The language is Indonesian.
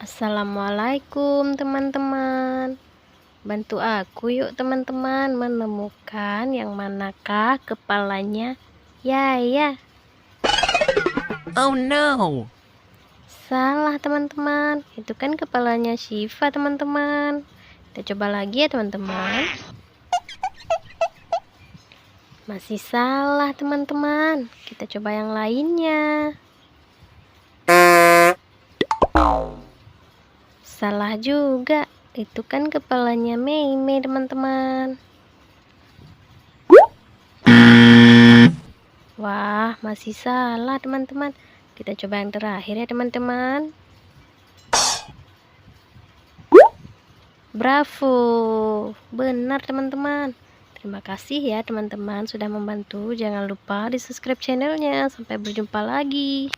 Assalamualaikum teman-teman. Bantu aku yuk teman-teman menemukan yang manakah kepalanya Yaya. Oh no. Salah teman-teman, itu kan kepalanya Syifa teman-teman. Kita coba lagi ya teman-teman. Masih salah teman-teman. Kita coba yang lainnya. Salah juga, itu kan kepalanya Mei teman-teman. Wah, masih salah teman-teman. Kita coba yang terakhir ya teman-teman. Bravo, benar teman-teman. Terima kasih ya teman-teman sudah membantu. Jangan lupa di subscribe channelnya. Sampai berjumpa lagi.